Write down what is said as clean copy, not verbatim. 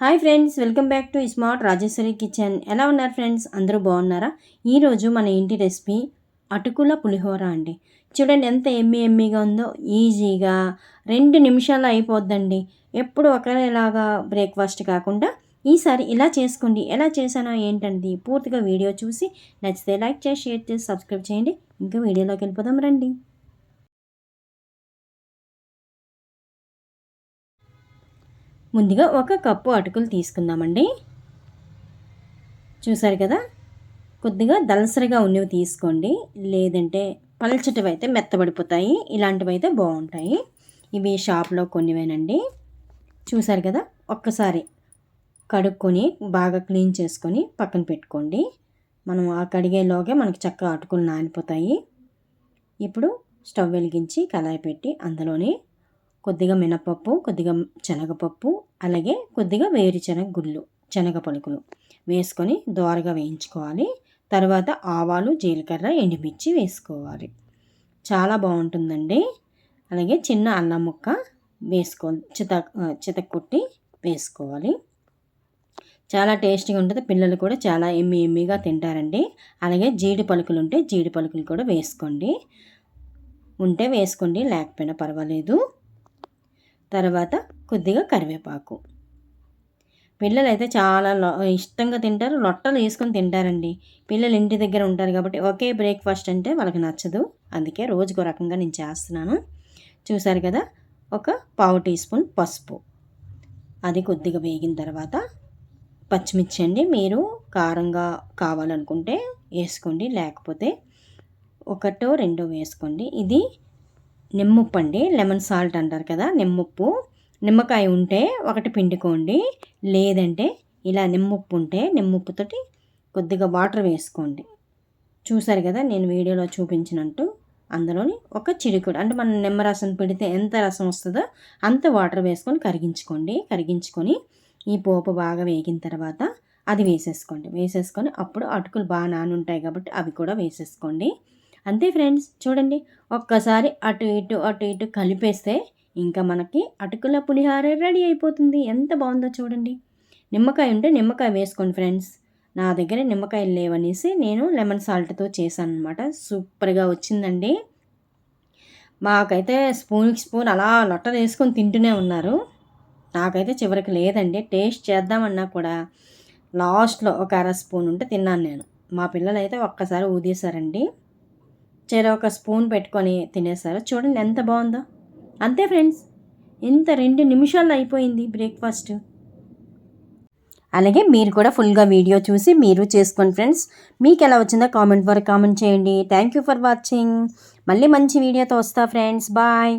Hi friends, welcome back to smart Rajeshwari kitchen. ఎలా ఉన్నారు friends? అందరూ బాగున్నారా? ఈరోజు మన ఇంటి రెసిపీ అటుకుల పులిహోర అండి. చూడండి ఎంత ఎమ్మీగా ఉందో. ఈజీగా 2 నిమిషాల్లో అయిపోద్దండి. ఎప్పుడు ఒకరేలాగా బ్రేక్ఫాస్ట్ కాకుండా ఈసారి ఇలా చేసుకోండి. ఎలా చేశానో ఏంటండి పూర్తిగా వీడియో చూసి నచ్చితే లైక్ చేసి షేర్ చేసి సబ్స్క్రైబ్ చేయండి. ఇంకా వీడియోలోకి వెళ్ళిపోదాం రండి. ముందుగా 1 కప్పు అటుకులు తీసుకుందామండి. చూసారు కదా, కొద్దిగా దలసరిగా ఉన్నవి తీసుకోండి, లేదంటే పలచటివి అయితే మెత్తబడిపోతాయి. ఇలాంటివి అయితే బాగుంటాయి. ఇవి షాప్లో కొన్నివేనండి. చూసారు కదా, ఒక్కసారి కడుక్కొని బాగా క్లీన్ చేసుకొని పక్కన పెట్టుకోండి. మనం ఆ కడిగేలోగా మనకు చక్కగా అటుకులు నానిపోతాయి. ఇప్పుడు స్టవ్ వెలిగించి కళాయి పెట్టి అందులోనే కొద్దిగా మినపప్పు, కొద్దిగా శనగపప్పు, అలాగే కొద్దిగా వేరుశనగ గుళ్ళు, శనగ పలుకులు వేసుకొని దోరగా వేయించుకోవాలి. తర్వాత ఆవాలు, జీలకర్ర, ఎండుమిర్చి వేసుకోవాలి. చాలా బాగుంటుందండి. అలాగే చిన్న అల్లం ముక్క వేసుకోవాలి, చితక్కుట్టి వేసుకోవాలి. చాలా టేస్టీగా ఉంటుంది. పిల్లలు కూడా చాలా ఎమ్మీగా తింటారండి. అలాగే జీడి పలుకులు ఉంటే జీడి పలుకులు కూడా వేసుకోండి. ఉంటే వేసుకోండి, లేకపోయినా పర్వాలేదు. తర్వాత కొద్దిగా కరివేపాకు. పిల్లలు అయితే చాలా ఇష్టంగా తింటారు. లొట్టలు వేసుకొని తింటారండి. పిల్లలు ఇంటి దగ్గర ఉంటారు కాబట్టి ఒకే బ్రేక్ఫాస్ట్ అంటే వాళ్ళకి నచ్చదు. అందుకే రోజుకో రకంగా నేను చేస్తున్నాను. చూసారు కదా, 1 పావు టీ స్పూన్ పసుపు. అది కొద్దిగా వేగిన తర్వాత పచ్చిమిర్చి అండి. మీరు కారంగా కావాలనుకుంటే వేసుకోండి, లేకపోతే 1 2 వేసుకోండి. ఇది నిమ్మప్పు అండి, లెమన్ సాల్ట్ అంటారు కదా, నిమ్మప్పు. నిమ్మకాయ ఉంటే 1 పిండుకోండి, లేదంటే ఇలా నిమ్మప్పు ఉంటే నిమ్మప్పుతోటి కొద్దిగా వాటర్ వేసుకోండి. చూసారు కదా, నేను వీడియోలో చూపించినట్టు అందులోని 1 చిటికెడు, అంటే మనం నిమ్మరసం పెడితే ఎంత రసం వస్తుందో అంత వాటర్ వేసుకొని కరిగించుకొని ఈ పోపు బాగా వేగిన తర్వాత అది వేసేసుకొని అప్పుడు అటుకులు బాగా నానుంటాయి కాబట్టి అవి కూడా వేసేసుకోండి. అంతే ఫ్రెండ్స్. చూడండి, ఒక్కసారి అటు ఇటు కలిపేస్తే ఇంకా మనకి అటుకుల పులిహోర రెడీ అయిపోతుంది. ఎంత బాగుందో చూడండి. నిమ్మకాయ ఉంటే నిమ్మకాయ వేసుకోండి ఫ్రెండ్స్. నా దగ్గర నిమ్మకాయలు లేవనేసి నేను లెమన్ సాల్ట్తో చేశాను అనమాట. సూపర్గా వచ్చిందండి. మాకైతే స్పూన్ అలా లొట్టలు వేసుకొని తింటూనే ఉన్నారు. నాకైతే చివరికి లేదండి. టేస్ట్ చేద్దామన్నా కూడా లాస్ట్లో 1 స్పూన్ ఉంటే తిన్నాను నేను. మా పిల్లలు అయితే ఒక్కసారి ఊదేశారండి. ఒక స్పూన్ పెట్టుకొని తినేసారు. చూడండి ఎంత బాగుందో. అంతే ఫ్రెండ్స్, ఇంత 2 నిమిషాల్లో అయిపోయింది బ్రేక్ఫాస్ట్. అలాగే మీరు కూడా ఫుల్గా వీడియో చూసి మీరు చేసుకోండి ఫ్రెండ్స్. మీకు ఎలా వచ్చిందో కామెంట్ చేయండి. Thank you for watching. మళ్ళీ మంచి వీడియోతో వస్తా ఫ్రెండ్స్. బాయ్.